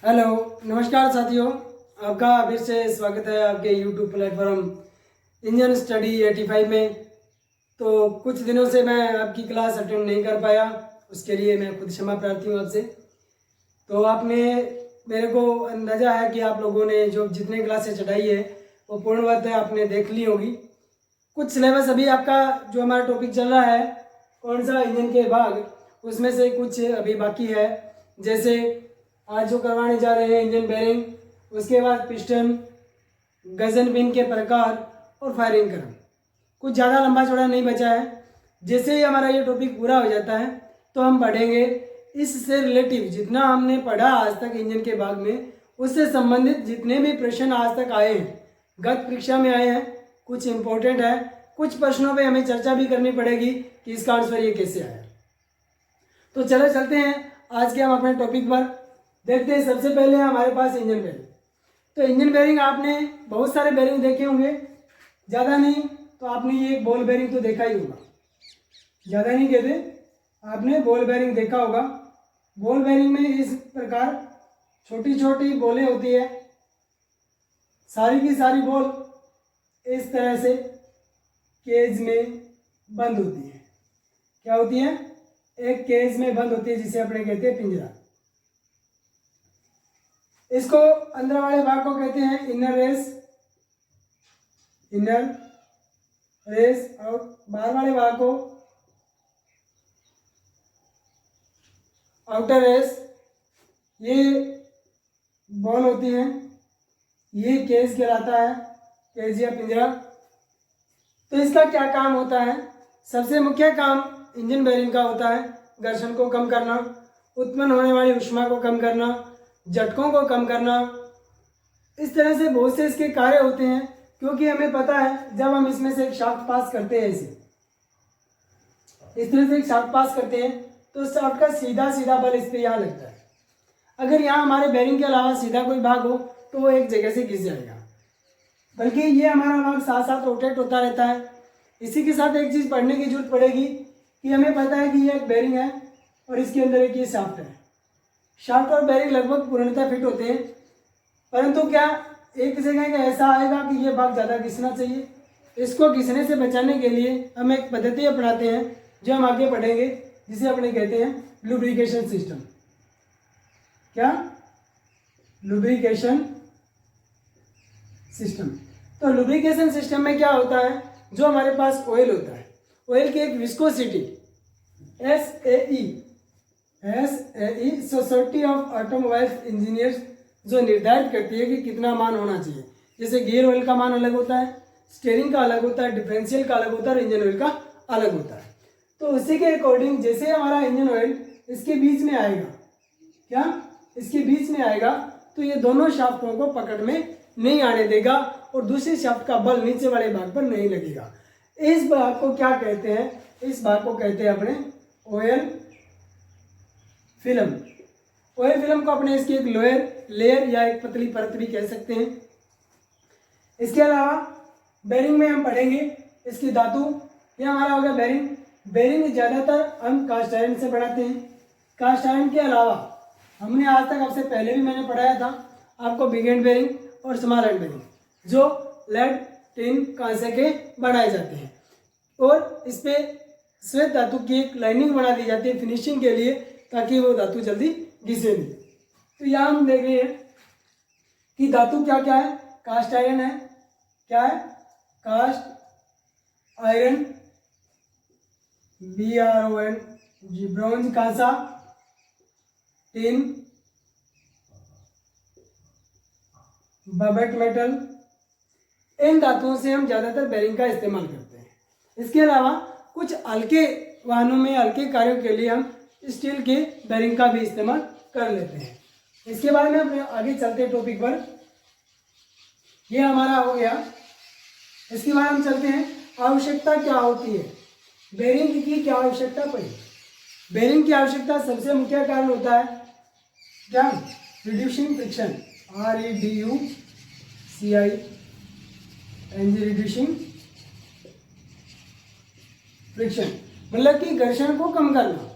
Hello, नमस्कार साथियों। आपका फिर से स्वागत है आपके यूट्यूब प्लेटफॉर्म इंजन स्टडी 85 में। तो कुछ दिनों से मैं आपकी क्लास अटेंड नहीं कर पाया, उसके लिए मैं खुद क्षमा प्रार्थी हूँ आपसे। तो आपने मेरे को अंदाज़ा है कि आप लोगों ने जो जितने क्लासेस चढ़ाई है वो पूर्णतः आपने देख ली होगी। कुछ सिलेबस अभी आपका जो हमारा टॉपिक चल रहा है कौन सा इंजन के भाग, उसमें से कुछ अभी बाकी है। जैसे आज जो करवाने जा रहे हैं इंजन बेरिंग, उसके बाद पिस्टन, गजन पिन के प्रकार और फायरिंग क्रम। कुछ ज़्यादा लंबा चौड़ा नहीं बचा है। जैसे ही हमारा ये टॉपिक पूरा हो जाता है तो हम पढ़ेंगे इससे रिलेटिव जितना हमने पढ़ा आज तक इंजन के भाग में, उससे संबंधित जितने भी प्रश्न आज तक आए हैं, गत परीक्षा में आए हैं, कुछ इम्पोर्टेंट है, कुछ प्रश्नों पे हमें चर्चा भी करनी पड़ेगी कि इसका आंसर ये कैसे आया। तो चलो चलते हैं आज के हम अपने टॉपिक पर। देखते हैं सबसे पहले हमारे पास इंजन बेरिंग। तो इंजन बेरिंग आपने बहुत सारे बेरिंग देखे होंगे, ज़्यादा नहीं तो आपने ये बॉल बेरिंग तो देखा ही होगा। ज़्यादा नहीं कहते, आपने बॉल बेरिंग देखा होगा। बॉल बेरिंग में इस प्रकार छोटी छोटी बॉलें होती है, सारी की सारी बॉल इस तरह से केज में बंद होती है। क्या होती है? एक केज में बंद होती है जिसे अपने कहते हैं पिंजरा। इसको अंदर वाले भाग को कहते हैं इनर रेस और बाहर वाले भाग को आउटर रेस। ये बॉल होती है, ये केज कहलाता है, केज या पिंजरा। तो इसका क्या काम होता है? सबसे मुख्य काम इंजन बेरिंग का होता है घर्षण को कम करना, उत्पन्न होने वाली ऊष्मा को कम करना, झटकों को कम करना। इस तरह से बहुत से इसके कार्य होते हैं, क्योंकि हमें पता है जब हम इसमें से एक शाफ्ट पास करते हैं, इस तरह से एक शाफ्ट पास करते हैं तो शाफ्ट का सीधा सीधा बल इस पर यहाँ लगता है। अगर यहाँ हमारे बेरिंग के अलावा सीधा कोई भाग हो तो वो एक जगह से घिस जाएगा, बल्कि ये हमारा भाग साथ साथ रोटेट होता रहता है। इसी के साथ एक चीज़ पढ़ने की जरूरत पड़ेगी कि हमें पता है कि ये एक बेरिंग है और इसके अंदर एक ये शाफ्ट है। शाफ्ट और बेरिंग लगभग पूर्णतः फिट होते हैं, परंतु क्या एक जगह का ऐसा आएगा कि ये भाग ज़्यादा घिसना चाहिए। इसको घिसने से बचाने के लिए हम एक पद्धति अपनाते हैं जो हम आगे पढ़ेंगे, जिसे अपने कहते हैं लुब्रिकेशन सिस्टम। क्या? Lubrication system. तो लुब्रिकेशन सिस्टम में क्या होता है? जो हमारे पास ऑयल होता है, ऑयल की एक viscosity SAE society of automobile engineers जो निर्धारित करती है कि कितना मान होना चाहिए। जैसे गियर ऑयल का मान अलग होता है, स्टीयरिंग का अलग होता है, डिफरेंशियल का अलग होता है और इंजन ऑयल का अलग होता है। तो उसी के अकॉर्डिंग जैसे हमारा इंजन ऑयल इसके बीच में आएगा, क्या इसके बीच में आएगा, तो ये दोनों शाफ्टों को पकड़ में नहीं आने देगा और दूसरे शाफ्ट का बल नीचे वाले भाग पर नहीं लगेगा। इस भाग को क्या कहते हैं? इस भाग को कहते हैं अपने ऑयल फिल्म। ऑयल फिल्म को अपने इसकी एक लोअर लेयर या एक पतली परत भी कह सकते हैं। इसके अलावा बेरिंग में हम पढ़ेंगे इसकी धातु। यह हमारा होगा बेरिंग। बेरिंग ज़्यादातर हम कास्ट आयरन से बनाते हैं। कास्ट आयरन के अलावा हमने आज तक आपसे पहले भी मैंने पढ़ाया था आपको बिग एंड बेरिंग और स्मॉल एंड बेरिंग, जो लेड, टिन, कांसे के बनाए जाते हैं और इस पे श्वेत धातु की एक लाइनिंग बना दी जाती है फिनिशिंग के लिए, ताकि वो धातु जल्दी घिसे नहीं। तो यहाँ हम देख रहे हैं कि धातु क्या क्या है। कास्ट आयरन है। क्या है? कास्ट आयरन, BRON, ब्रोंज, कांसा, टिन, बबेट मेटल। इन धातुओं से हम ज़्यादातर बेरिंग का इस्तेमाल करते हैं। इसके अलावा कुछ हल्के वाहनों में हल्के कार्यों के लिए हम स्टील के बेरिंग का भी इस्तेमाल कर लेते हैं। इसके बाद में अपने आगे चलते टॉपिक पर। ये हमारा हो गया। इसके बाद हम चलते हैं आवश्यकता क्या होती है, बेरिंग की क्या आवश्यकता पड़ी। बेरिंग की आवश्यकता सबसे मुख्य कारण होता है क्या? Reducing friction, REDUCING, reducing friction मतलब कि घर्षण को कम करना।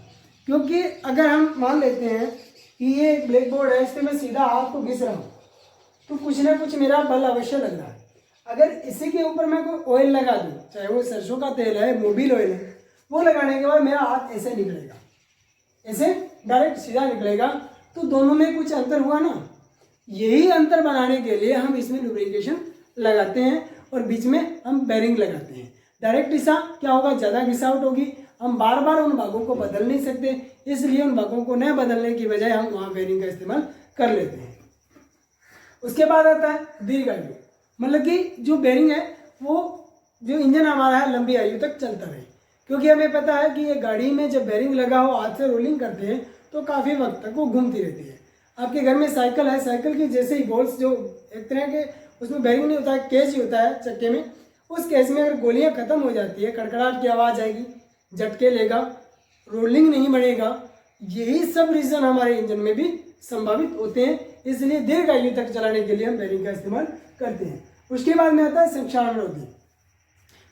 क्योंकि अगर हम मान लेते हैं कि ये एक ब्लैक बोर्ड है, इस पर मैं सीधा हाथ को घिस रहा हूँ तो कुछ ना कुछ मेरा बल अवश्य लग रहा है। अगर इसी के ऊपर मैं कोई ऑयल लगा दूँ, चाहे वो सरसों का तेल है, मोबिल ऑयल है, वो लगाने के बाद मेरा हाथ ऐसे निकलेगा, ऐसे डायरेक्ट सीधा निकलेगा, तो दोनों में कुछ अंतर हुआ ना। यही अंतर बनाने के लिए हम इसमें लुब्रिकेशन लगाते हैं और बीच में हम बेरिंग लगाते हैं। डायरेक्ट घिसा क्या होगा, ज़्यादा घिसावट होगी, हम बार बार उन भागों को बदल नहीं सकते, इसलिए उन भागों को न बदलने की बजाय हम वहाँ बेरिंग का इस्तेमाल कर लेते हैं। उसके बाद आता है दीर्घायु, मतलब कि जो बेरिंग है वो जो इंजन हमारा है लंबी आयु तक चलता रहे, क्योंकि हमें पता है कि ये गाड़ी में जब बेरिंग लगा हो हाथ से रोलिंग करते हैं तो काफ़ी वक्त तक वो घूमती रहती है। आपके घर में साइकिल है, साइकिल की जैसे ही बॉल्स जो एक तरह के उसमें बेरिंग नहीं होता है, केज ही होता है चक्के में, उस केज में अगर गोलियां खत्म हो जाती है, कड़कड़ाहट की आवाज़ आएगी, झटके लेगा, रोलिंग नहीं बढ़ेगा। यही सब रीज़न हमारे इंजन में भी संभावित होते हैं, इसलिए दीर्घ आयु तक चलाने के लिए हम बेरिंग का इस्तेमाल करते हैं। उसके बाद में आता है संक्षारणरोधी।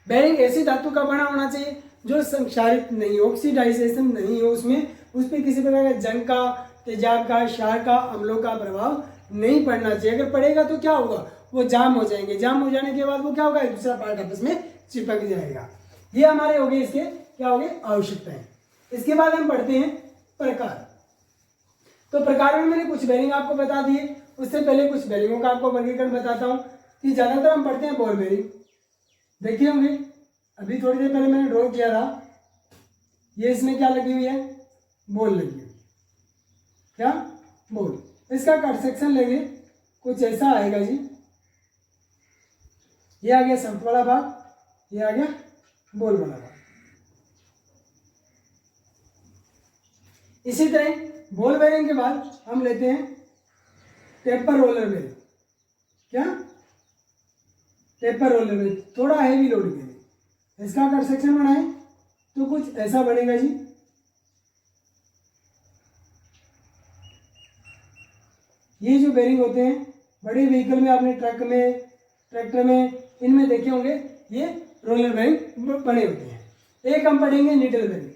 बेरिंग ऐसी धातु का बना होना चाहिए जो संक्षारित नहीं, ऑक्सीडाइजेशन नहीं हो उसमें, उस पर किसी प्रकार का जंग का, तेजाब का, क्षार का, अम्लों का प्रभाव नहीं पड़ना चाहिए। अगर पड़ेगा तो क्या होगा, वो जाम हो जाएंगे, जाम हो जाने के बाद वो क्या होगा, एक दूसरा पार्ट आपस में चिपक जाएगा। ये हमारे हो गए इसके क्या हो गए आवश्यकताएं। इसके बाद हम पढ़ते हैं प्रकार। तो प्रकार में मैंने कुछ बेरिंग आपको बता दिए, उससे पहले कुछ बेरिंगों का आपको वर्गीकरण बताता हूँ कि ज़्यादातर हम पढ़ते हैं बॉल बेरिंग। देखिए होंगे अभी थोड़ी देर पहले मैंने ड्रॉ किया था, ये इसमें क्या लगी हुई है, बॉल लगी हुई, क्या बॉल। इसका कट सेक्शन लेंगे कुछ ऐसा आएगा जी, ये आ गया शाफ्ट वाला भाग, ये आ गया बॉल वाला भाग। इसी तरह बॉल बेरिंग के बाद हम लेते हैं टेपर रोलर बेरिंग। क्या टेपर रोलर बेरिंग, थोड़ा हैवी लोड के लिए। इसका कट सेक्शन बनाए तो कुछ ऐसा बनेगा जी, ये जो बेरिंग होते हैं बड़े व्हीकल में, आपने ट्रक में, ट्रैक्टर में, इनमें देखे होंगे ये रोलर बेरिंग बने होते हैं। एक हम पढ़ेंगे नीडल बेरिंग।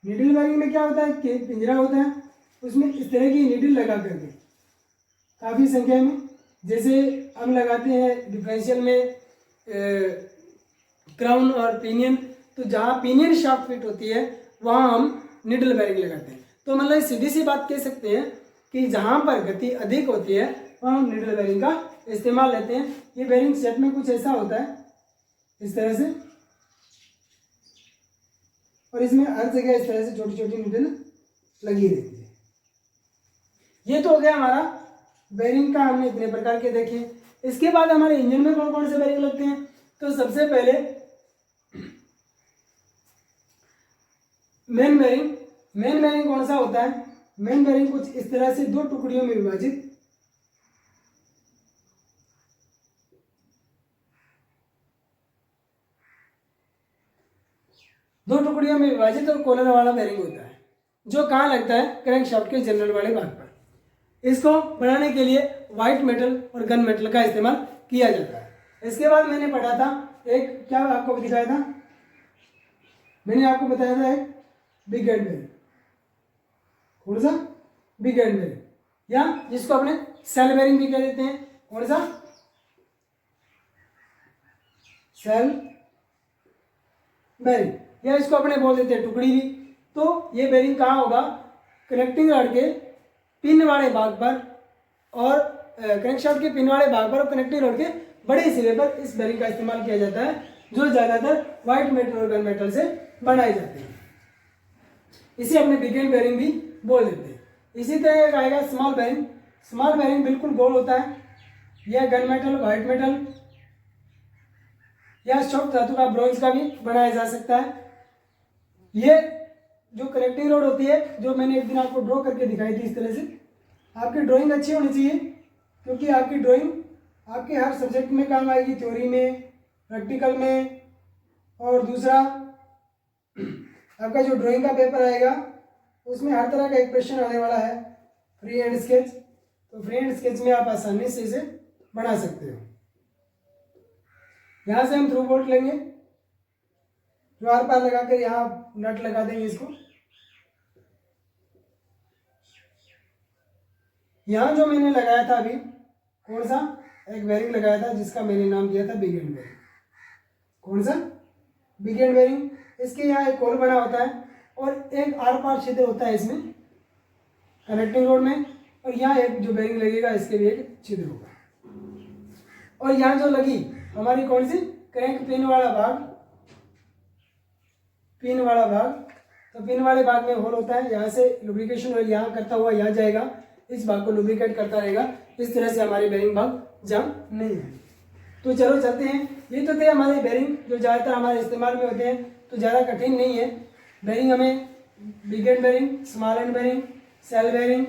नीडल बेरिंग में क्या होता है कि पिंजरा होता है, उसमें इस तरह की नीडल लगा करके काफ़ी संख्या में, जैसे हम लगाते हैं डिफरेंशियल में क्राउन और पिनियन, तो जहाँ पिनियन शाफ्ट फिट होती है वहाँ हम नीडल बेरिंग लगाते हैं। तो मतलब सीधी सी बात कह सकते हैं कि जहाँ पर गति अधिक होती है वहाँ हम नीडल बेरिंग का इस्तेमाल लेते हैं। ये बेरिंग सेट में कुछ ऐसा होता है इस तरह से, और इसमें हर जगह इस तरह से छोटी छोटी नीडल लगी रहती है। ये तो हो गया हमारा बेरिंग का, हमने इतने प्रकार के देखे। इसके बाद हमारे इंजन में कौन कौन से बेरिंग लगते हैं, तो सबसे पहले मेन बेरिंग। मेन बेरिंग कौन सा होता है, मेन बेरिंग कुछ इस तरह से दो टुकड़ियों में विभाजित, और कॉलर वाला बेरिंग होता है, जो कहाँ लगता है, क्रैंकशाफ्ट के जनरल वाले भाग पर। इसको बनाने के लिए व्हाइट मेटल और गन मेटल का इस्तेमाल किया जाता है। इसके बाद मैंने पढ़ा था एक, क्या आपको दिखाया था, मैंने आपको बताया था एक बिग एंड बेरिंग, कौन सा, बिग एंड बेरिंग, या जिसको अपने सेल बेरिंग भी कह देते हैं। कौन सा, सेल बेरिंग, या इसको अपने बोल देते हैं टुकड़ी भी। तो ये बेरिंग कहाँ होगा, कनेक्टिंग रॉड के पिन वाले भाग पर और क्रैंकशाफ्ट के पिन वाले भाग पर और कनेक्टिंग रॉड के बड़े सिरे पर इस बेरिंग का इस्तेमाल किया जाता है, जो ज़्यादातर व्हाइट मेटल और गन मेटल से बनाए जाते हैं। इसे अपने बिग एंड बेरिंग भी बोल देते हैं। इसी तरह एक आएगा स्मॉल बेरिंग। स्मॉल बेरिंग बिल्कुल गोल होता है, यह गन मेटल, व्हाइट मेटल या सॉफ्ट धातु का, ब्रॉन्ज का भी बनाया जा सकता है। ये जो कनेक्टिंग रोड होती है, जो मैंने एक दिन आपको ड्रॉ करके दिखाई थी इस तरह से, आपकी ड्राइंग अच्छी होनी चाहिए, क्योंकि आपकी ड्राइंग आपके हर सब्जेक्ट में काम आएगी, थ्योरी में, प्रैक्टिकल में। और दूसरा आपका जो ड्राइंग का पेपर आएगा उसमें हर तरह का एक क्वेश्चन आने वाला है, फ्री हैंड स्केच। तो फ्री हैंड स्केच में आप आसानी से इसे बना सकते हो। यहाँ से हम थ्रू बोल्ट लेंगे, जो आर पार लगाकर यहाँ नट लगा देंगे इसको, यहाँ जो मैंने लगाया था अभी, कौन सा, एक बेरिंग लगाया था जिसका मैंने नाम दिया था बिग एंड बेरिंग। कौन सा, बिग एंड बेरिंग। इसके यहाँ एक होल बना होता है और एक आर पार छिद्र होता है इसमें कनेक्टिंग रोड में, और यहाँ एक जो बेरिंग लगेगा इसके भी एक छिद्र होगा। और यहाँ जो लगी हमारी कौन सी, क्रैंक पिन वाला भाग, पिन वाला भाग, तो पिन वाले भाग में होल होता है, यहाँ से लुब्रिकेशन ऑयल यहाँ करता हुआ यहाँ जाएगा, इस भाग को लुब्रिकेट करता रहेगा, इस तरह से हमारे बेरिंग भाग जाम नहीं है। तो चलो चलते हैं। ये तो थे हमारे बेरिंग जो ज़्यादातर हमारे इस्तेमाल में होते हैं, तो ज़्यादा कठिन नहीं है। बेरिंग हमें big end bearing, small end bearing, shell bearing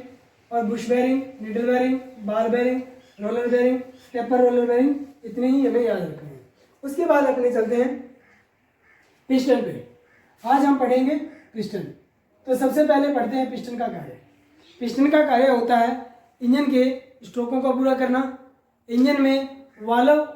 और bush bearing, needle bearing, bar bearing, roller bearing, taper roller bearing, इतने ही हमें याद रखने हैं। उसके बाद अपने चलते हैं पिस्टन पे। आज हम पढ़ेंगे पिस्टन। तो सबसे पहले पढ़ते हैं पिस्टन का कार्य। पिस्टन का कार्य होता है इंजन के स्ट्रोकों को पूरा करना, इंजन में वाल्व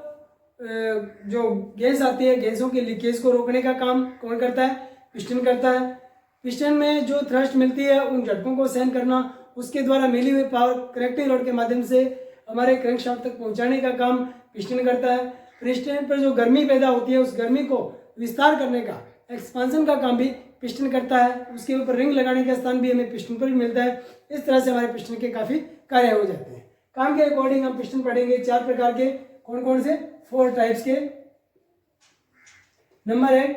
जो गैस आती है, गैसों के लीकेज को रोकने का काम कौन करता है, पिस्टन करता है। पिस्टन में जो थ्रस्ट मिलती है उन झटकों को सहन करना, उसके द्वारा मिली हुई पावर कनेक्टिंग रोड के माध्यम से हमारे क्रैंकशाफ्ट तक पहुंचाने का काम पिस्टन करता है। पिस्टन पर जो गर्मी पैदा होती है उस गर्मी को विस्तार करने का, एक्सपांसन का काम भी पिस्टन करता है। उसके ऊपर रिंग लगाने का स्थान भी हमें पिस्टन पर ही मिलता है। इस तरह से हमारे पिस्टन के काफ़ी कार्य हो जाते हैं। काम के अकॉर्डिंग हम पिस्टन पढ़ेंगे 4 प्रकार के, कौन कौन से, 4 टाइप्स के। नंबर 1,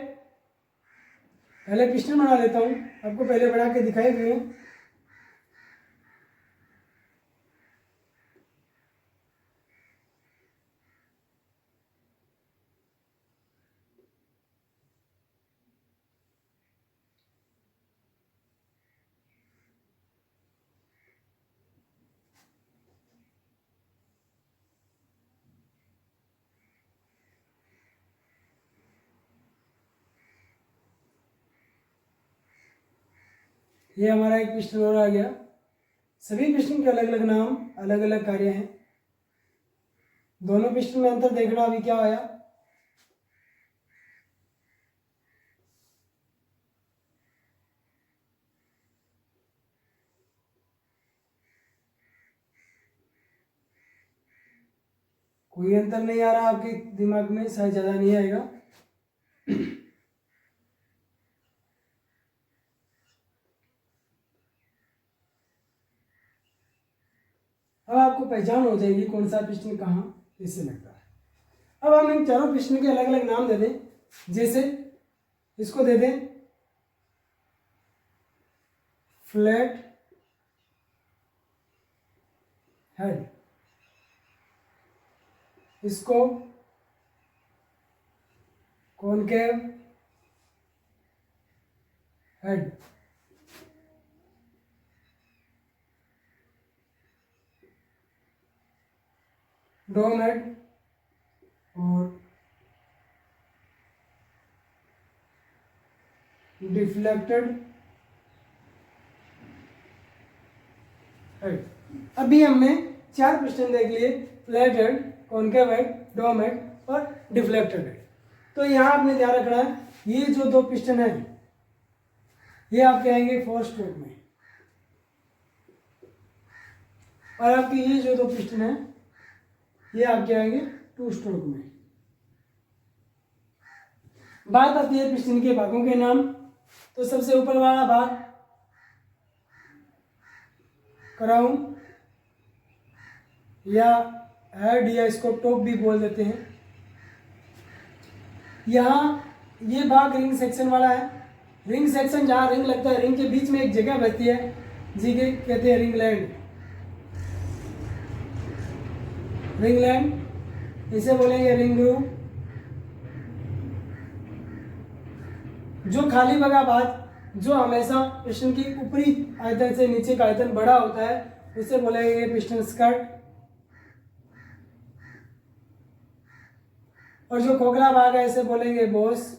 पहले पिस्टन बना लेता हूँ, आपको पहले बना के दिखाए हुए हैं। ये हमारा एक पिस्टन और आ गया। सभी पिस्टन के अलग अलग नाम, अलग अलग कार्य हैं। दोनों पिस्टन में अंतर देखना अभी क्या आया। कोई अंतर नहीं आ रहा आपके दिमाग में, शायद ज़्यादा नहीं आएगा। अब आपको पहचान हो जाएगी कौन सा पिस्टन कहाँ कैसे लगता है। अब हम इन चारों पिस्टन के अलग अलग नाम दे दें। जैसे इसको दे दें फ्लैट हेड, इसको कॉनकेव हेड, डोम हेड और डिफ्लेक्टेड हेड। अभी हमने 4 पिस्टन देख लिए, फ्लैट हेड, कॉनकेव हेड, डोम हेड और डिफ्लेक्टेड हेड। तो यहाँ आपने ध्यान रखना है, ये जो 2 पिस्टन है ये आपके आएंगे 4 स्ट्रोक में, और आपके ये जो 2 पिस्टन है ये आपके आएंगे 2 स्ट्रोक में। बात आती है पिस्टन के भागों के नाम। तो सबसे ऊपर वाला भाग क्राउन या हेड, या इसको टॉप भी बोल देते हैं। यहाँ ये भाग रिंग सेक्शन वाला है। रिंग सेक्शन जहाँ रिंग लगता है, रिंग के बीच में एक जगह बचती है जिसे कहते हैं रिंग लैंड। रिंग लैंड इसे बोलेंगे रिंग ग्रूव। जो खाली बगा भाग जो हमेशा पिस्टन की ऊपरी आयतन से नीचे का आयतन बड़ा होता है उसे बोलेंगे पिस्टन स्कर्ट। और जो खोखला भाग है इसे बोलेंगे बोस।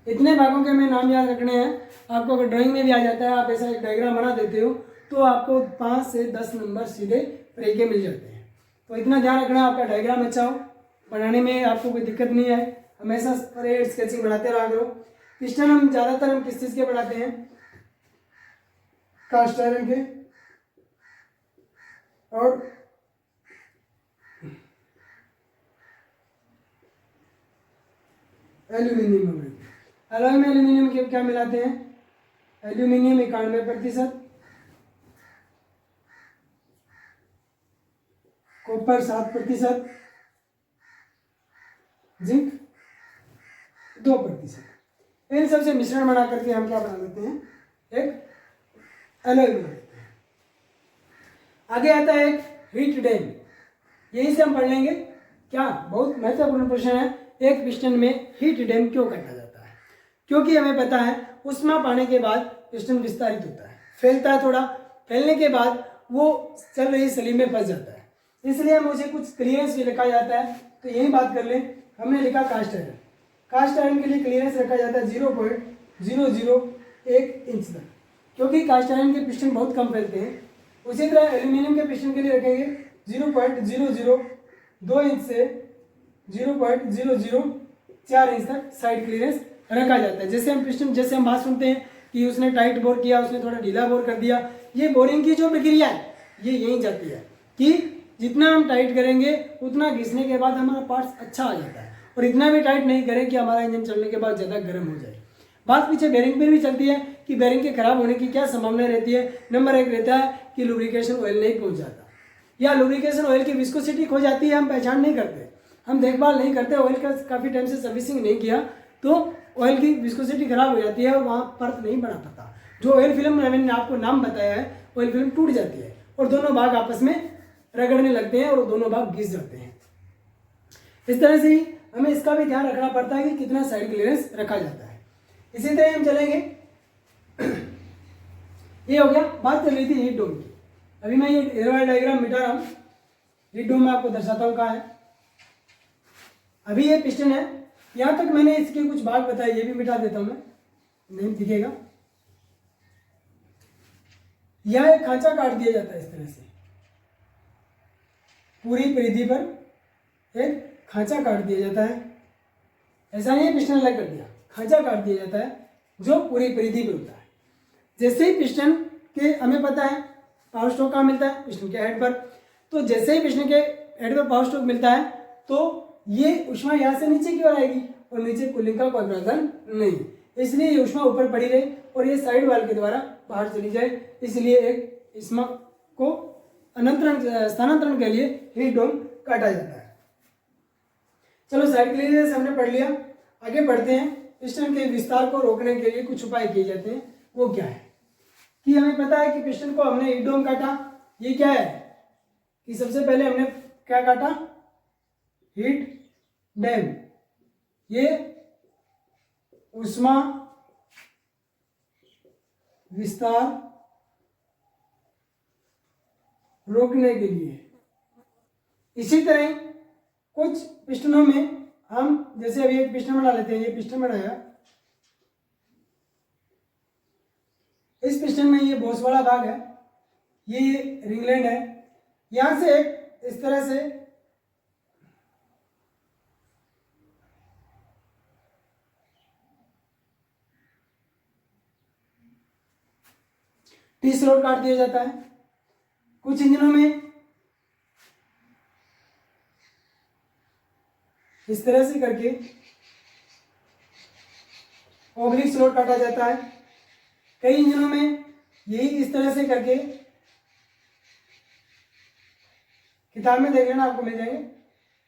इतने भागों के हमें नाम याद रखने हैं। आपको अगर ड्राइंग में भी आ जाता है, आप ऐसा एक डायग्राम बना देते हो तो आपको 5 से 10 नंबर सीधे फ्री के मिल जाते हैं। तो इतना ध्यान रखना, आपका डायग्राम अच्छा हो, बनाने में आपको कोई दिक्कत नहीं आए। हमेशा स्प्रेड स्केचिंग बनाते रहा करो। पिस्टन हम ज़्यादातर किस चीज़ के बनाते हैं, कास्ट आयरन के। और एल्यूमिनियम हो गई। एलॉय में एल्यूमिनियम के क्या मिलाते हैं? Aluminium 91%, copper 7%, zinc 2%। इन सबसे मिश्रण बना करके हम क्या बना लेते हैं? एक एलॉय बना लेते हैं। आगे आता है एक हीट डैम। यही से हम पढ़ लेंगे। क्या बहुत महत्वपूर्ण प्रश्न है, एक पिस्टन में हीट डैम क्यों काटा जाता है? क्योंकि हमें पता है ऊष्मा पाने के बाद पिस्टन विस्तारित होता है, फैलता है, थोड़ा फैलने के बाद वो चल रही सली में फंस जाता है, इसलिए मुझे कुछ क्लियरेंस भी लिखा जाता है। तो यही बात कर लें, हमने लिखा कास्ट आयरन। कास्ट आयरन के लिए क्लियरेंस रखा जाता है 0.001 इंच तक, क्योंकि कास्ट आयरन के पिस्टन बहुत कम फैलते हैं। उसी तरह एल्यूमिनियम के पिस्टन के लिए रखेंगे 0.002 इंच से 0.004 इंच तक साइड क्लियरेंस रखा जाता है। जैसे हम पिस्टन, जैसे हम बात सुनते हैं कि उसने टाइट बोर किया, उसने थोड़ा ढीला बोर कर दिया, ये बोरिंग की जो प्रक्रिया है ये यहीं जाती है कि जितना हम टाइट करेंगे उतना घिसने के बाद हमारा पार्ट्स अच्छा आ जाता है, और इतना भी टाइट नहीं करें कि हमारा इंजन चलने के बाद ज़्यादा गर्म हो जाए। बात पीछे बेरिंग पर भी चलती है कि बेरिंग के खराब होने की क्या संभावना रहती है। नंबर 1 रहता है कि लुब्रिकेशन ऑयल नहीं पहुंच जाता, या लुब्रिकेशन ऑयल की विस्कोसिटी खो जाती है, हम पहचान नहीं करते, हम देखभाल नहीं करते, ऑयल का काफ़ी टाइम से सर्विसिंग नहीं किया तो ऑयल की विस्कोसिटी खराब हो जाती है और वहाँ परत नहीं बना पाता। जो ऑयल फिल्म मैंने आपको नाम बताया है, ऑयल फिल्म टूट जाती है और दोनों भाग आपस में रगड़ने लगते हैं और दोनों भाग घिस जाते हैं। इस तरह से ही हमें इसका भी ध्यान रखना पड़ता है कि कितना साइड क्लियरेंस रखा जाता है। इसी तरह हम चलेंगे, ये हो गया। बात चल रही थी हीट डोम की। अभी मैं ये एयरवायर डायग्राम मिटा रहा हूँ, हीट डोम में आपको दर्शाता हूँ कहाँ है। अभी ये पिस्टन है, यहाँ तक मैंने इसके कुछ भाग बताए, ये भी मिटा देता हूँ मैं, नहीं दिखेगा। यहाँ एक खांचा काट दिया जाता है इस तरह से, पूरी परिधि पर एक खांचा काट दिया जाता है। ऐसा नहीं है पिस्टन अलग कर दिया, खांचा काट दिया जाता है जो पूरी परिधि पर होता है। जैसे ही पिस्टन के, हमें पता है पावर स्ट्रोक कहाँ मिलता है? पिस्टन के हेड पर। तो जैसे ही पिस्टन के हेड पर पावर स्ट्रोक मिलता है तो ये ऊष्मा यहाँ से नीचे की ओर आएगी और नीचे कूलिंग का कोई प्रावधान नहीं, इसलिए ये ऊष्मा ऊपर पड़ी रहे और ये साइड वाल के द्वारा बाहर चली जाए, इसलिए एक ऊष्मा को स्थानांतरण के लिए हीट डोम काटा जाता है। चलो साइड क्लियरेंस हमने पढ़ लिया, आगे बढ़ते हैं। पिस्टन के विस्तार को रोकने के लिए कुछ उपाय किए जाते हैं। वो क्या है कि हमें पता है कि पिस्टन को हमने हीट डोम काटा। ये क्या है कि सबसे पहले हमने क्या काटा? Heat dam. ये ऊष्मा विस्तार रोकने के लिए। इसी तरह कुछ पिस्टनों में हम, जैसे अभी एक पिस्टन बना लेते हैं, ये पिस्टन बनाया, इस पिस्टन में ये बॉस वाला भाग है, ये रिंगलैंड है, यहां से एक इस तरह से टी स्लॉट काट दिया जाता है। कुछ इंजनों में इस तरह से करके ऑब्लिक स्लॉट काटा जाता है। कई इंजनों में यही इस तरह से करके, किताब में देख लेना आपको मिल जाएंगे,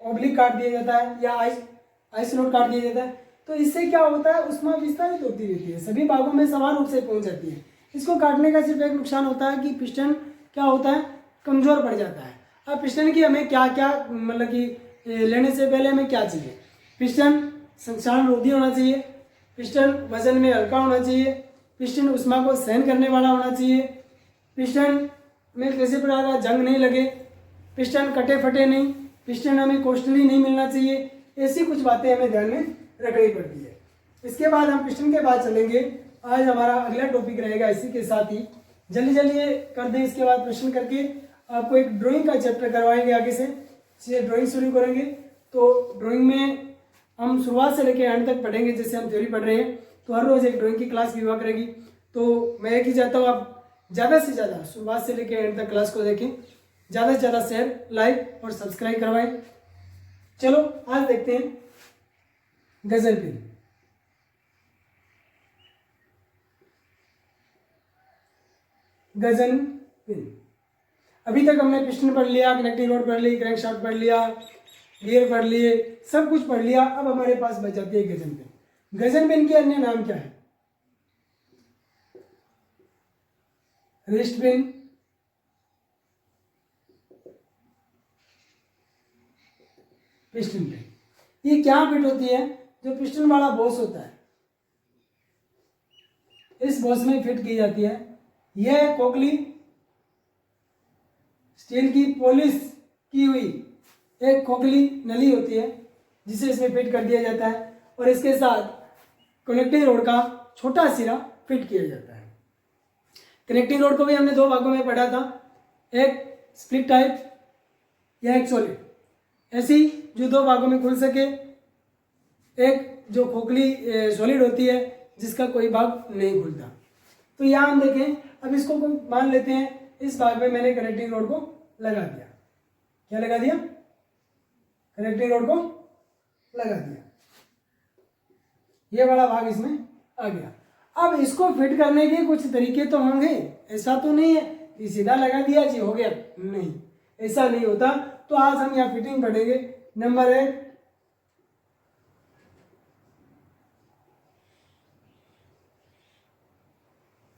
ऑब्लिक काट दिया जाता है या आई स्लॉट काट दिया जाता है। तो इससे क्या होता है? ऊष्मा विस्तारित होती रहती है, सभी भागों में समान रूप से पहुंच जाती है। इसको काटने का सिर्फ एक नुकसान होता है कि पिस्टन क्या होता है? कमजोर पड़ जाता है। अब पिस्टन की हमें क्या क्या, मतलब कि लेने से पहले हमें क्या चाहिए? पिस्टन संक्षारण रोधी होना चाहिए, पिस्टन वजन में हल्का होना चाहिए, पिस्टन ऊष्मा को सहन करने वाला होना चाहिए, पिस्टन में किसी प्रकार का जंग नहीं लगे, पिस्टन कटे फटे नहीं, पिस्टन हमें कॉस्टली नहीं मिलना चाहिए। ऐसी कुछ बातें हमें ध्यान में रखनी पड़ती है। इसके बाद हम पिस्टन के बाद चलेंगे। आज हमारा अगला टॉपिक रहेगा इसी के साथ ही, जल्दी जल्दी ये कर दें। इसके बाद प्रश्न करके आपको एक ड्राइंग का चैप्टर करवाएंगे आगे से, ड्राइंग शुरू करेंगे। तो ड्राइंग में हम शुरुआत से लेकर एंड तक पढ़ेंगे, जैसे हम थ्योरी पढ़ रहे हैं। तो हर रोज़ एक ड्राइंग की क्लास भी हुआ करेगी। तो मैं एक ही चाहता हूँ आप ज़्यादा से ज़्यादा शुरुआत से लेकर एंड तक क्लास को देखें, ज़्यादा से ज़्यादा शेयर, लाइक और सब्सक्राइब करवाएं। चलो आज देखते हैं गजन पिन। गजन पिन, अभी तक हमने पिस्टन पढ़ लिया, कनेक्टिंग रोड पढ़ ली, क्रैंकशाफ्ट पढ़ लिया, गियर पढ़ लिए, सब कुछ पढ़ लिया। अब हमारे पास बच जाती है गजन पिन। गजन पिन के अन्य नाम क्या है? Wrist pin, piston pin. ये क्या फिट होती है? जो पिस्टन वाला बॉस होता है, इस बॉस में फिट की जाती है। यह खोखली स्टील की पॉलिश की हुई एक खोखली नली होती है जिसे इसमें फिट कर दिया जाता है और इसके साथ कनेक्टिंग रोड का छोटा सिरा फिट किया जाता है। कनेक्टिंग रोड को भी हमने दो भागों में पढ़ा था, एक स्प्लिट टाइप या एक सॉलिड। ऐसी जो दो भागों में खुल सके, एक जो खोखली सॉलिड होती है जिसका कोई भाग नहीं खुलता। तो यहाँ हम देखें, अब इसको मान लेते हैं इस भाग में मैंने कनेक्टिंग रोड को लगा दिया। क्या लगा दिया? कनेक्टिंग रोड को लगा दिया। ये वाला भाग इसमें आ गया। अब इसको फिट करने के कुछ तरीके तो होंगे, ऐसा तो नहीं है कि सीधा लगा दिया जी हो गया, नहीं, ऐसा नहीं होता। तो आज हम यहाँ फिटिंग पढ़ेंगे। Number 1,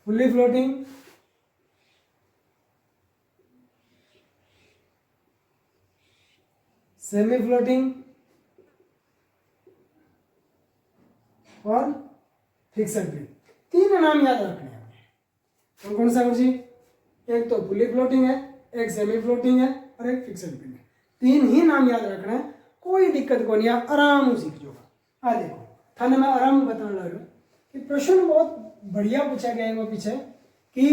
fully floating, semi floating और फिक्सड पिन। तीन नाम याद रखने हैं। कौन कौन सा गुरुजी? एक तो फुल्ली फ्लोटिंग है, एक सेमी फ्लोटिंग है और एक फिक्सड पिन है। तीन ही नाम याद रखना है, कोई दिक्कत को नहीं, आराम से सीख जाओगा। देखो थाने में आराम बताने लग रहा कि प्रश्न बहुत बढ़िया पूछा गया है वो पीछे कि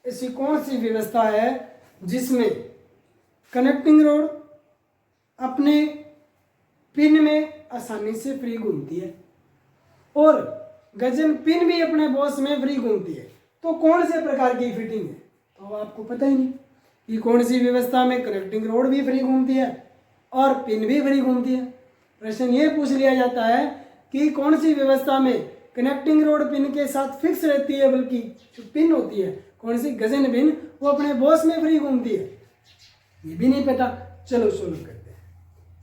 ऐसी कौन सी व्यवस्था है जिसमें कनेक्टिंग रोड अपने पिन में आसानी से फ्री घूमती है और गजन पिन भी अपने बॉस में फ्री घूमती है। तो कौन से प्रकार की फिटिंग है? तो आपको पता ही नहीं कि कौन सी व्यवस्था में कनेक्टिंग रोड भी फ्री घूमती है और पिन भी फ्री घूमती है। प्रश्न ये पूछ लिया जाता है कि कौन सी व्यवस्था में कनेक्टिंग रोड पिन के साथ फिक्स रहती है, बल्कि जो पिन होती है कौन सी गजन पिन, वो अपने बॉस में फ्री घूमती है। ये भी नहीं पता। चलो शुरू करते हैं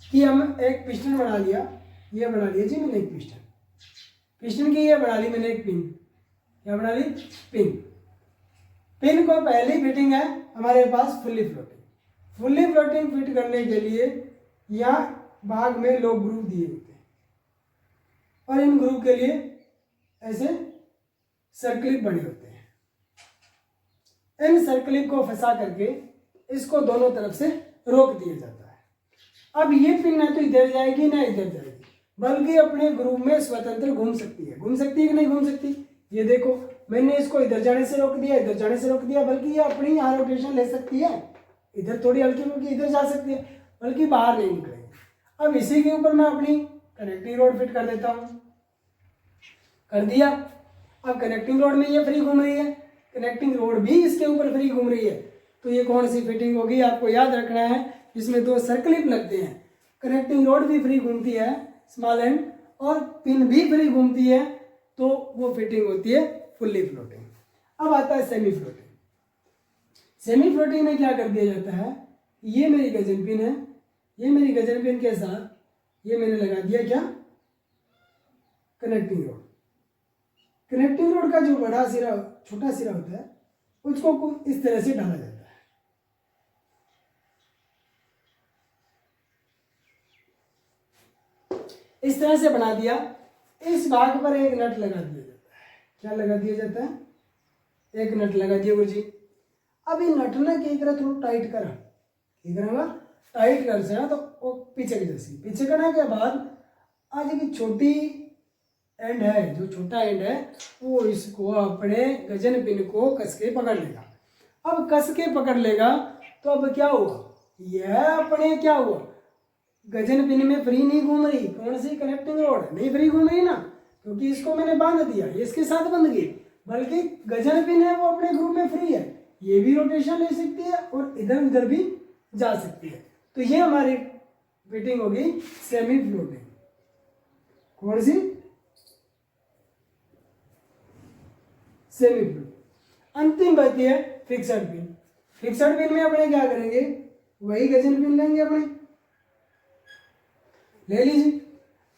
कि हम एक पिस्टन बना लिया, ये बना लिया जी मैंने एक पिस्टन, पिस्टन की ये बना ली मैंने एक पिन। क्या बना ली? पिन। पिन को पहली फिटिंग है हमारे पास fully floating. Fully floating fit करने के लिए यहाँ भाग में लोग ग्रुप दिए होते हैं और इन ग्रुप के लिए ऐसे सर्कलिप बने होते हैं। इन सर्कलिप को फंसा करके इसको दोनों तरफ से रोक दिया जाता है। अब ये पिन ना तो इधर जाएगी ना इधर जाएगी, बल्कि अपने ग्रुप में स्वतंत्र घूम सकती है। घूम सकती है कि नहीं घूम सकती? ये देखो मैंने इसको इधर जाने से रोक दिया, इधर जाने से रोक दिया, बल्कि ये अपनी यहाँ रोटेशन ले सकती है। इधर थोड़ी हल्की फुल्की इधर जा सकती है, बल्कि बाहर नहीं निकलेगी। अब इसी के ऊपर मैं अपनी कनेक्टिंग रोड फिट कर देता हूँ। कर दिया। अब कनेक्टिंग रोड में ये फ्री घूम रही है, कनेक्टिंग रोड भी इसके ऊपर फ्री घूम रही है। तो ये कौन सी फिटिंग होगी? आपको याद रखना है, इसमें दो सर्कलिप लगते हैं। कनेक्टिंग रोड भी फ्री घूमती है स्मॉल एंड, और पिन भी फ्री घूमती है, तो वो फिटिंग होती है फुल्ली फ्लोटिंग। अब आता है सेमी फ्लोटिंग। सेमी फ्लोटिंग में क्या कर दिया जाता है? ये मेरी गजन पिन है, ये मेरी गजन पिन के साथ ये मैंने लगा दिया क्या? Connecting road. कनेक्टिंग रोड का जो बड़ा सिरा छोटा सिरा होता है उसको इस तरह से डाला जाता है। इस तरह से बना दिया। इस भाग पर एक नट लगा दिया जाता है। क्या लगा दिया जाता है? एक नट लगा दिया गुरुजी। अब ये नट ना की तरह थोड़ा टाइट करा, ठीक है, टाइट कर से ना तो वो पीछे की जैसी। पीछे करने के बाद आज की छोटी एंड है, जो छोटा एंड है वो इसको अपने गजन पिन को कस के पकड़ लेगा। अब कस के पकड़ लेगा तो अब क्या हुआ? यह अपने क्या हुआ? गजन पिन में फ्री नहीं घूम रही। कौन सी? कनेक्टिंग रोड नहीं फ्री घूम रही ना, क्योंकि इसको मैंने बांध दिया, ये इसके साथ बंध गई। बल्कि गजन पिन है वो अपने ग्रुप में फ्री है, ये भी रोटेशन ले सकती है और इधर उधर भी जा सकती है। तो ये हमारी फिटिंग होगी सेमी फ्लोटिंग। कौन सी? Semi floating. अंतिम बची है फिक्सड पिन। फिक्सड पिन में अपने क्या करेंगे, वही गजन पिन लेंगे अपने, ले लीजिए।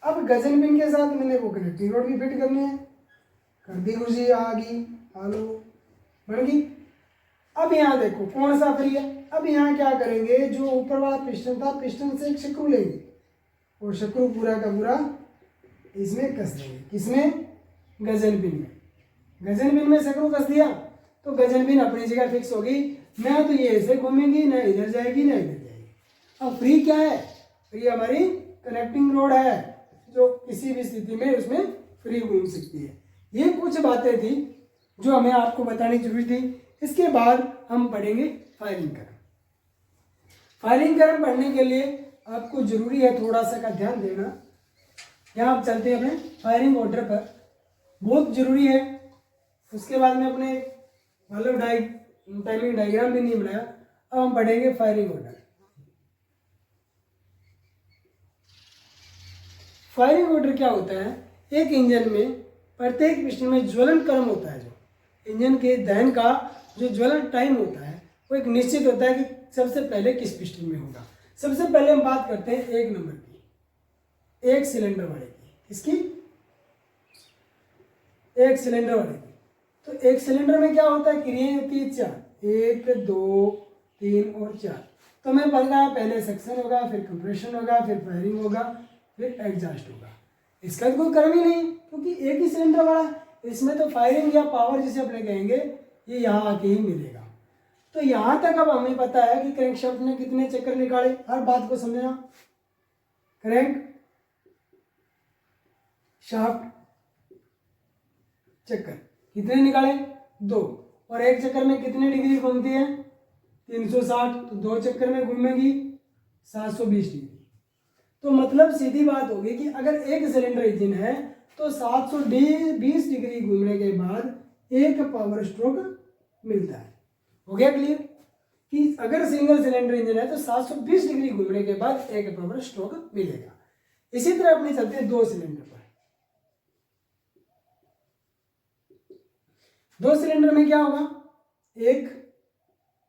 अब गजन पिन के साथ मैंने वो कनेक्टिंग रोड भी फिट करनी है, कर दी खुशी, आ गई, आलू बन गई। अब यहाँ देखो कौन सा फ्री है। अब यहाँ क्या करेंगे, जो ऊपर वाला पिस्टन था, पिस्टन से एक स्क्रू लेंगे और स्क्रू पूरा का पूरा इसमें कस देंगे। किसमें? गजन पिन में। गजन पिन में स्क्रू कस दिया तो गजन पिन अपनी जगह फिक्स होगी, ना तो ये ऐसे घूमेगी, ना इधर जाएगी, ना इधर जाएगी। अब फ्री क्या है? फ्री हमारी कनेक्टिंग रोड है, जो किसी भी स्थिति में उसमें फ्री घूम सकती है। ये कुछ बातें थी जो हमें आपको बतानी जरूरी थी। इसके बाद हम पढ़ेंगे फायरिंग क्रम। फायरिंग क्रम पढ़ने के लिए आपको जरूरी है थोड़ा सा का ध्यान देना। यहाँ आप चलते हैं अपने फायरिंग ऑर्डर पर, बहुत जरूरी है। उसके बाद में अपने मतलब टाइमिंग डायग्राम भी नहीं बनाया। अब हम पढ़ेंगे फायरिंग ऑर्डर। फायरिंग ऑर्डर क्या होता है? एक इंजन में प्रत्येक पिस्टन में ज्वलन क्रम होता है। जो इंजन के दहन का जो ज्वलन टाइम होता है वो एक निश्चित होता है कि सबसे पहले किस पिस्टन में होगा। सबसे पहले हम बात करते हैं एक नंबर की, एक सिलेंडर वाले की। किसकी? एक सिलेंडर वाले की। तो एक सिलेंडर में क्या होता है, क्रियाएं होती है 4, 1 2 3 और 4। तो हमें पता है पहले सक्शन होगा, फिर कंप्रेशन होगा, फिर फायरिंग होगा, फिर एग्जॉस्ट होगा। इसका तो कोई क्रम ही नहीं क्योंकि एक ही सिलेंडर वाला है। इसमें तो फायरिंग या पावर जिसे अपने कहेंगे ये यहाँ आके ही मिलेगा। तो यहाँ तक अब हमें पता है कि क्रैंकशाफ्ट ने कितने चक्कर निकाले। हर बात को समझना। क्रैंक शाफ्ट चक्कर कितने निकाले? 2। और एक चक्कर में कितने डिग्री घूमती है? 360। तो 2 चक्कर में घूमेगी 720 डिग्री। तो मतलब सीधी बात होगी कि अगर एक सिलेंडर इंजन है तो 720 डिग्री घूमने के बाद एक पावर स्ट्रोक मिलता है। हो गया क्लियर कि अगर सिंगल सिलेंडर इंजन है तो 720 डिग्री घूमने के बाद एक पावर स्ट्रोक मिलेगा। इसी तरह अपने चलते हैं 2 सिलेंडर पर। 2 सिलेंडर में क्या होगा? 1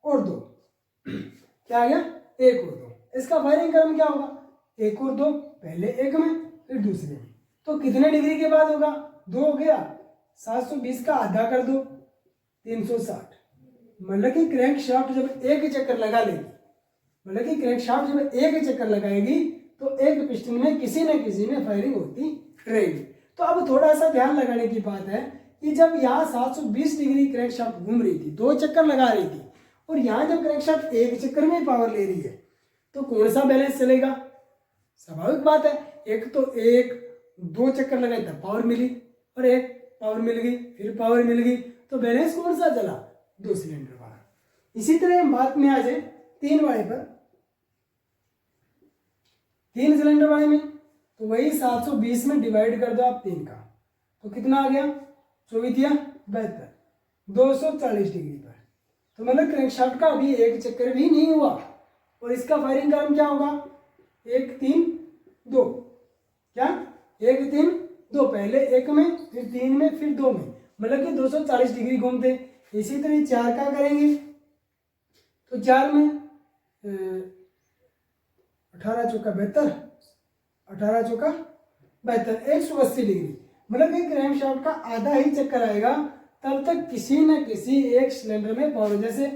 और 2। क्या आ गया? 1 और 2। इसका फायरिंग क्रम क्या होगा? 1 और 2, पहले एक में फिर दूसरे में। तो कितने डिग्री के बाद होगा? 2 हो गया, 720 का आधा कर दो 360। मतलब कि क्रैंक शाफ्ट जब एक चक्कर लगा लेगी, मतलब कि क्रैंक शाफ्ट जब एक चक्कर लगाएगी तो एक पिस्टन में किसी न किसी में फायरिंग होती रहेगी। तो अब थोड़ा सा ध्यान लगाने की बात है कि जब यहाँ 720 डिग्री क्रैंक शाफ्ट घूम रही थी, 2 चक्कर लगा रही थी, और यहाँ जब क्रैंक शाफ्ट एक चक्कर में पावर ले रही है तो कौन सा बैलेंस चलेगा? स्वाभाविक बात है, एक तो 2 चक्कर लगाए तब पावर मिली, और एक पावर मिल गई, फिर पावर मिल गई, तो बैलेंस कौन सा चला? 2 सिलेंडर वाला। इसी तरह हम बात में आ जाए 3 वाले पर। 3 सिलेंडर वाले में तो वही 720 में डिवाइड कर दो आप 3 का, तो कितना आ गया? 24 72, 240 डिग्री पर। तो मतलब क्रैंकशाफ्ट का अभी एक चक्कर भी नहीं हुआ। और इसका फायरिंग क्रम क्या होगा? 1 3 2। क्या? 1 3 2, पहले एक में फिर 3 में फिर 2 में, मतलब कि 240 डिग्री घूमते। इसी तरह 4 का करेंगे तो 4 में 18 चौका 72, 18 चौका 72, 180 डिग्री। मतलब कि क्रैंकशाफ्ट का आधा ही चक्कर आएगा तब तक किसी न किसी एक सिलेंडर में पावर, जैसे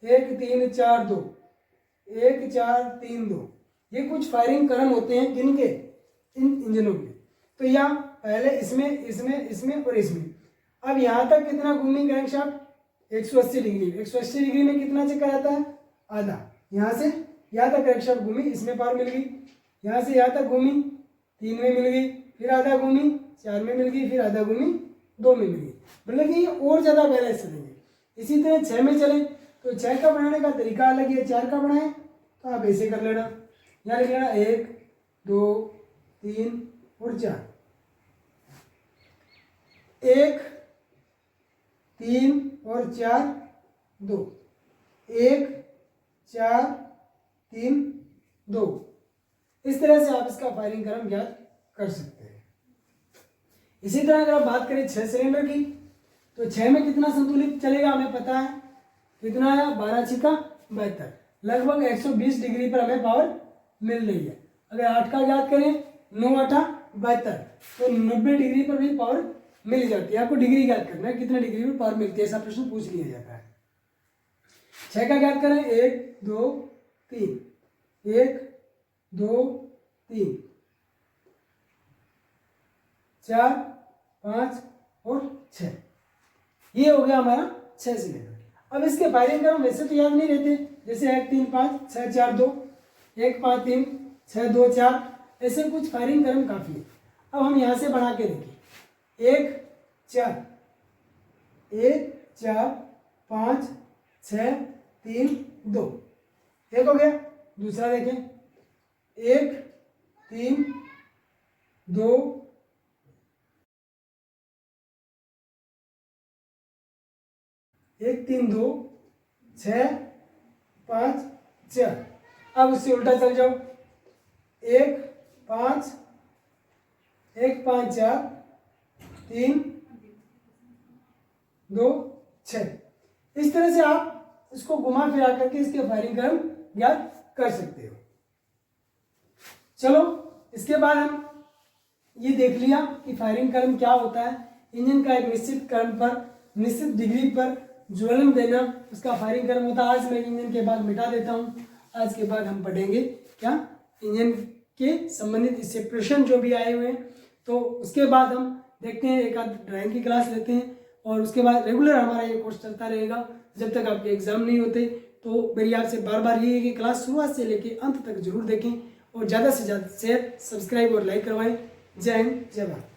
1 3 4 2, 1 4 3 2, ये कुछ फायरिंग क्रम होते हैं किनके? इन इंजनों के। तो यहाँ पहले इसमें इसमें इसमें और इसमें। अब यहाँ तक कितना घूमी क्रैंकशाफ्ट? 180 डिग्री। 180 डिग्री में कितना चक्कर आता है? आधा। यहाँ से यहाँ तक क्रैंकशाफ्ट घूमी, इसमें पावर मिल गई। यहाँ से यहाँ तक घूमी, 3 में मिल गई, फिर आधा घूमी, 4 में मिल गई, फिर आधा घूमी, 2 में मिल गई। मतलब कि ये और ज़्यादा बैलेंस चलेंगे। इसी तरह 6 में चले तो 6 का बनाने का तरीका अलग है। 4 का बनाए तो आप ऐसे कर लेना, यहाँ लिख लेना 1 2 3 और 4। 1 3 और 4 2, 1 4 3 2। इस तरह से आप इसका फायरिंग क्रम ज्ञात कर सकते हैं। इसी तरह अगर आप बात करें 6 सिलेंडर की, तो 6 में कितना संतुलित चलेगा हमें पता है, कितना आया 12 छिका 72, लगभग 120 डिग्री पर हमें पावर मिल रही है। अगर 8 का ज्ञात करें 9 8 72, तो 90 डिग्री पर भी पावर मिल जाती है। आपको डिग्री ज्ञात करना है, कितने डिग्री पर पावर मिलती है, ऐसा प्रश्न पूछ लिया जाता है। 6 का ज्ञात करें 1 2 3, 1 2 3 4 5 और 6, ये हो गया हमारा 6 सिलेंडर। अब इसके फायरिंग क्रम वैसे तो याद नहीं रहते, जैसे 1 3 5 6 4 2, 1 5 3 6 2 4, ऐसे कुछ फायरिंग क्रम काफी है। अब हम यहाँ से बढ़ा के देखें 1 4 1 4 5 6 3 2, एक हो गया। दूसरा देखें 1 3 2 1 3 2 6 5 4। अब उससे उल्टा चल जाओ 1 5 1 5 4 3 2 6। इस तरह से आप इसको घुमा फिरा करके इसके फायरिंग क्रम ज्ञात कर सकते हो। चलो इसके बाद हम ये देख लिया कि फायरिंग क्रम क्या होता है। इंजन का एक निश्चित क्रम पर, निश्चित डिग्री पर ज्वलन देना, उसका फायरिंग क्रम होता है। आज मैं इंजन के भाग मिटा देता हूँ। आज के बाद हम पढ़ेंगे क्या, इंजन के संबंधित इससे प्रश्न जो भी आए हुए हैं। तो उसके बाद हम देखते हैं, एक आध ड्राइंग की क्लास लेते हैं और उसके बाद रेगुलर हमारा ये कोर्स चलता रहेगा जब तक आपके एग्जाम नहीं होते। तो मेरी आपसे बार बार ये है कि क्लास शुरुआत से लेके अंत तक जरूर देखें और ज़्यादा से ज़्यादा शेयर, सब्सक्राइब और लाइक करवाएं। जय हिंद, जय भारत।